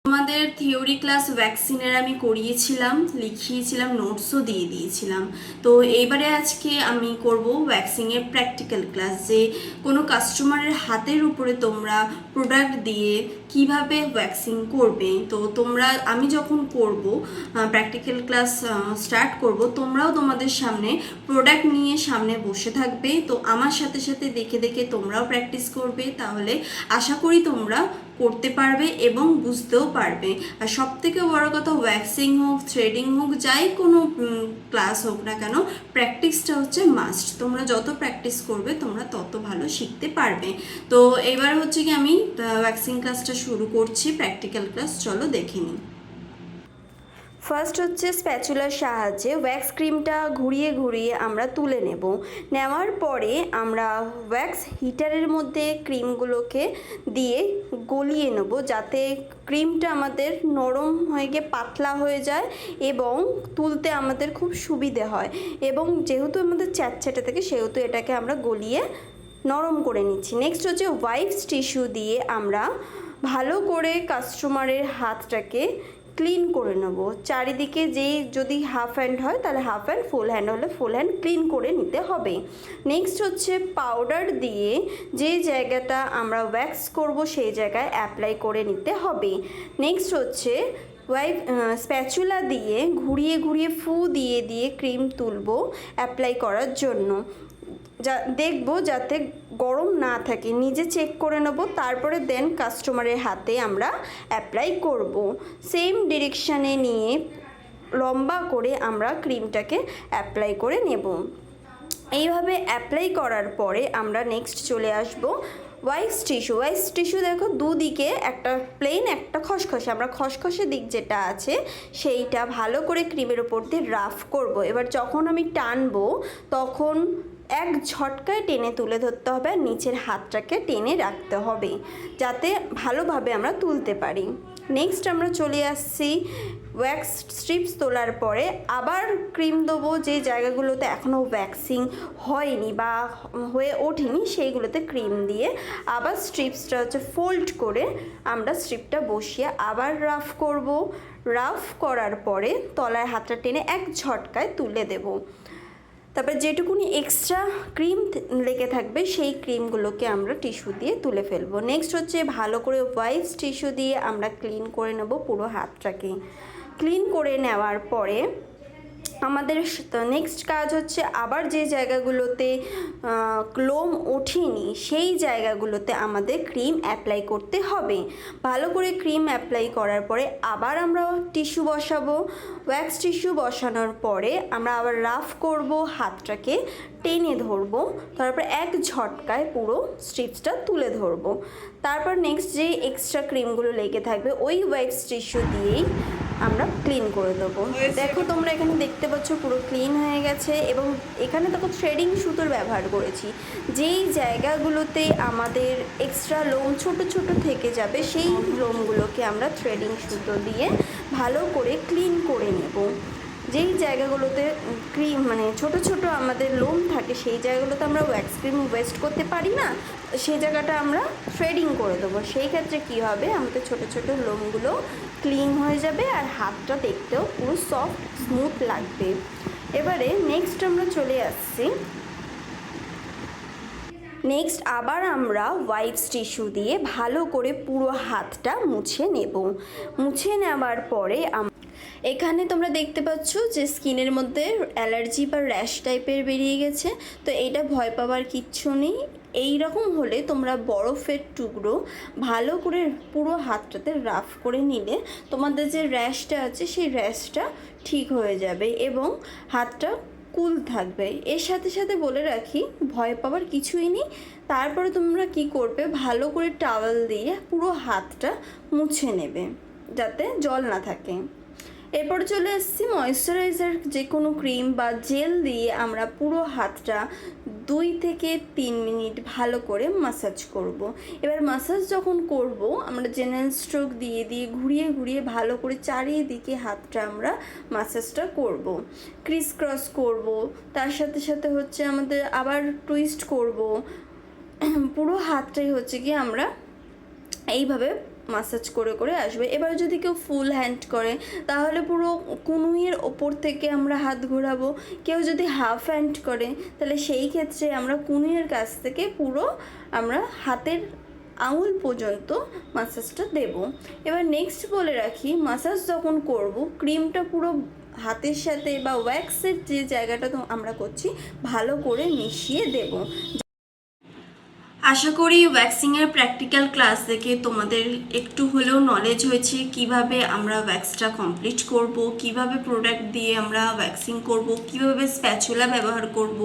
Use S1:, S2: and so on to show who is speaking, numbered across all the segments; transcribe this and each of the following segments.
S1: আমাদের theory class ভ্যাকসিনের আমি করিয়েছিলাম, লিখিয়েছিলাম, নোটসও দিয়ে দিয়েছিলাম। তো এইবারে আজকে আমি করব ভ্যাকসিনের প্র্যাকটিক্যাল ক্লাস, যে কোনো কাস্টমারের হাতের উপরে তোমরা প্রোডাক্ট দিয়ে কিভাবে ভ্যাকসিন করবে। তো আমি যখন করব প্র্যাকটিক্যাল ক্লাস স্টার্ট করব, তোমরাও তোমাদের সামনে প্রোডাক্ট নিয়ে সামনে বসে থাকবে। তো আমার সাথে সাথে দেখে দেখে তোমরাও প্র্যাকটিস করবে, তাহলে আশা করি তোমরা করতে পারবে এবং বুঝতেও পারবে। আর সব থেকে বড় কথা, ওয়্যাক্সিং হোক, থ্রেডিং হোক, যাই কোনো ক্লাস হোক না কেন, প্র্যাকটিসটা হচ্ছে মাস্ট। তোমরা যত প্র্যাকটিস করবে তোমরা তত ভালো শিখতে পারবে। তো এবার হচ্ছে কি আমি ওয়্যাক্সিং ক্লাসটা শুরু করছি, প্র্যাকটিক্যাল ক্লাস চলো দেখে নিই। ফার্স্ট হচ্ছে স্প্যাচুলার সাহায্যে ওয়্যাক্স ক্রিমটা ঘুরিয়ে ঘুরিয়ে আমরা তুলে নেওয়ার পরে আমরা ওয়্যাক্স হিটারের মধ্যে ক্রিমগুলোকে দিয়ে গলিয়ে নেব, যাতে ক্রিমটা আমাদের নরম হয়ে গিয়ে পাতলা হয়ে যায় এবং তুলতে আমাদের খুব সুবিধে হয়। এবং যেহেতু আমাদের চ্যাটচ্যাটে থাকে, সেহেতু এটাকে আমরা গলিয়ে নরম করে নিচ্ছি। নেক্সট হচ্ছে ওয়াইপস টিস্যু দিয়ে আমরা ভালো করে কাস্টমারের হাতটাকে ক্লিন করে নেব। চারিদিকে যদি হাফ হ্যান্ড হয় তাহলে হাফ হ্যান্ড, ফুল হ্যান্ড হলে ফুল হ্যান্ড ক্লিন করে নিতে হবে। নেক্সট হচ্ছে পাউডার দিয়ে যে জায়গাটা আমরা ওয়্যাক্স করব সেই জায়গায় অ্যাপ্লাই করে নিতে হবে। নেক্সট হচ্ছে স্প্যাচুলা দিয়ে ঘুরিয়ে ঘুরিয়ে ফু দিয়ে দিয়ে ক্রিম তুলব অ্যাপ্লাই করার জন্য। দেখব যাতে গরম না থাকে, নিজে চেক করে নেব, তারপরে দেন কাস্টমারের হাতে আমরা অ্যাপ্লাই করব। সেম ডিরেকশানে নিয়ে লম্বা করে আমরা ক্রিমটাকে অ্যাপ্লাই করে নেব। এইভাবে অ্যাপ্লাই করার পরে আমরা নেক্সট চলে আসব ওয়াইপস টিস্যু। দেখো দুদিকে, একটা প্লেন একটা খসখসে, আমরা খসখসে দিক যেটা আছে সেইটা ভালো করে ক্রিমের ওপর দিয়ে রাফ করব। এবার যখন আমি টানবো তখন এক ঝটকায় টেনে তুলে ধরতে হবে, আর নিচের হাতটাকে টেনে রাখতে হবে যাতে ভালোভাবে আমরা তুলতে পারি। নেক্সট আমরা চলে আসছি ওয়্যাক্স স্ট্রিপস তোলার পরে আবার ক্রিম দেবো যে জায়গাগুলোতে এখনও ভ্যাকসিং হয়নি বা হয়ে ওঠেনি, সেইগুলোতে ক্রিম দিয়ে আবার স্ট্রিপসটা ফোল্ড করে আমরা স্ট্রিপটা বসিয়ে আবার রাফ করব। রাফ করার পরে তলায় হাতটা টেনে এক ঝটকায় তুলে দেব। তারপরে যেটুকুনি এক্সট্রা ক্রিম লেগে থাকবে সেই ক্রিমগুলোকে আমরা টিস্যু দিয়ে তুলে ফেলবো। নেক্সট হচ্ছে ভালো করে ওয়াইপস টিস্যু দিয়ে আমরা ক্লিন করে নেব পুরো হাতটাকে। ক্লিন করে নেওয়ার পরে আমাদের নেক্সট কাজ হচ্ছে আবার যে জায়গাগুলোতে লোম ওঠেনি সেই জায়গাগুলোতে আমাদের ক্রিম অ্যাপ্লাই করতে হবে। ভালো করে ক্রিম অ্যাপ্লাই করার পরে আবার আমরা টিস্যু বসাবো। ওয়্যাক্স টিস্যু বসানোর পরে আমরা আবার রাফ করব, হাতটাকে টেনে ধরবো, তারপর এক ঝটকায় পুরো স্ট্রিপসটা তুলে ধরবো। তারপর নেক্সট যে এক্সট্রা ক্রিমগুলো লেগে থাকবে ওই ওয়্যাক্স টিস্যু দিয়েই আমরা ক্লিন করে দেবো। দেখো তোমরা এখানে দেখতে পাচ্ছ পুরো ক্লিন হয়ে গেছে। এবং এখানে দেখো থ্রেডিং সুতোর ব্যবহার করেছি, যেই জায়গাগুলোতে আমাদের এক্সট্রা লোম ছোট ছোট থেকে যাবে সেই লোমগুলোকে আমরা থ্রেডিং সুতো দিয়ে ভালো করে ক্লিন করে নেব। যেই জায়গাগুলোতে ক্রিম ছোট ছোট আমাদের লোম থাকে সেই জায়গাগুলোতে আমরা ওয়্যাক্স ক্রিম ওয়েস্ট করতে পারি না, সেই জায়গাটা আমরা থ্রেডিং করে দেবো। সেই ক্ষেত্রে কী হবে, আমাদের ছোট ছোট লোমগুলো ক্লিন হয়ে যাবে আর হাতটা দেখতেও পুরো সফট স্মুথ লাগবে। এবারে নেক্সট আমরা চলে আসছি, নেক্সট আবার আমরা ওয়াইপস টিস্যু দিয়ে ভালো করে পুরো হাতটা মুছে নেব। মুছে নেওয়ার পরে এখানে তোমরা দেখতে পাচ্ছ যে স্কিনের মধ্যে অ্যালার্জি বা র্যাশ টাইপের বেরিয়ে গেছে। তো এইটা ভয় পাওয়ার কিচ্ছু নেই। এই রকম হলে তোমরা বরফের টুকরো ভালো করে পুরো হাতটাতে রাফ করে নিলে তোমাদের যে র্যাশটা আছে সেই র্যাশটা ঠিক হয়ে যাবে এবং হাতটা কুল থাকবে। এর সাথে সাথে বলে রাখি, ভয় পাওয়ার কিছুই নেই। তারপরে তোমরা কি করবে, ভালো করে টাওয়েল দিয়ে পুরো হাতটা মুছে নেবে যাতে জল না থাকে। এরপর চলে আসছি ময়েশ্চারাইজার, যে কোনো ক্রিম বা জেল দিয়ে আমরা পুরো হাতটা 2 থেকে 3 মিনিট ভালো করে মাসাজ করব। এবার মাসাজ যখন করব আমরা জেনারেল স্ট্রোক দিয়ে দিয়ে ঘুরিয়ে ঘুরিয়ে ভালো করে চারিদিকে হাতটা আমরা মাসাজটা করব, ক্রিস ক্রস করব, তার সাথে সাথে হচ্ছে আমাদের আবার টুইস্ট করব। পুরো হাতটাই হচ্ছে কি আমরা এইভাবে মাসাজ করে করে আসবে। এবার যদি কেউ ফুল হ্যান্ড করে তাহলে পুরো কনুইয়ের ওপর থেকে আমরা হাত ঘোরাবো। কেউ যদি হাফ হ্যান্ড করে তাহলে সেই ক্ষেত্রে আমরা কনুইয়ের কাছ থেকে পুরো আমরা হাতের আঙুল পর্যন্ত মাসাজটা দেব। এবার নেক্সট বলে রাখি, মাসাজ যখন করব ক্রিমটা পুরো হাতের সাথে বা ওয়্যাক্সের যে জায়গাটা তো আমরা করছি ভালো করে মিশিয়ে দেব। আশা করি ওয়্যাক্সিংয়ের প্র্যাকটিক্যাল ক্লাস দেখে তোমাদের একটু হলেও নলেজ হয়েছে কিভাবে আমরা ওয়্যাক্সটা কমপ্লিট করব, কিভাবে প্রোডাক্ট দিয়ে আমরা ওয়্যাক্সিং করব, কিভাবে স্প্যাচুলা ব্যবহার করব,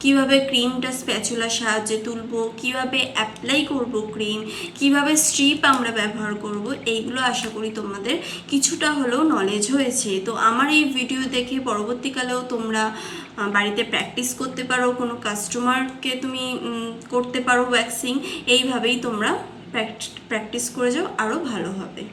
S1: কিভাবে ক্রিমটা স্প্যাচুলার সাহায্যে তুলব, কিভাবে অ্যাপ্লাই করব ক্রিম, কিভাবে স্ট্রিপ আমরা ব্যবহার করব। এইগুলো আশা করি তোমাদের কিছুটা হলেও নলেজ হয়েছে। তো আমার এই ভিডিও দেখে পরবর্তীকালেও তোমরা বাড়িতে প্র্যাকটিস করতে পারো, কোনো কাস্টমারকে তুমি করতে পারো ওয়্যাক্সিং। এইভাবেই তোমরা প্র্যাকটিস করে যাও, আরও ভালো হবে।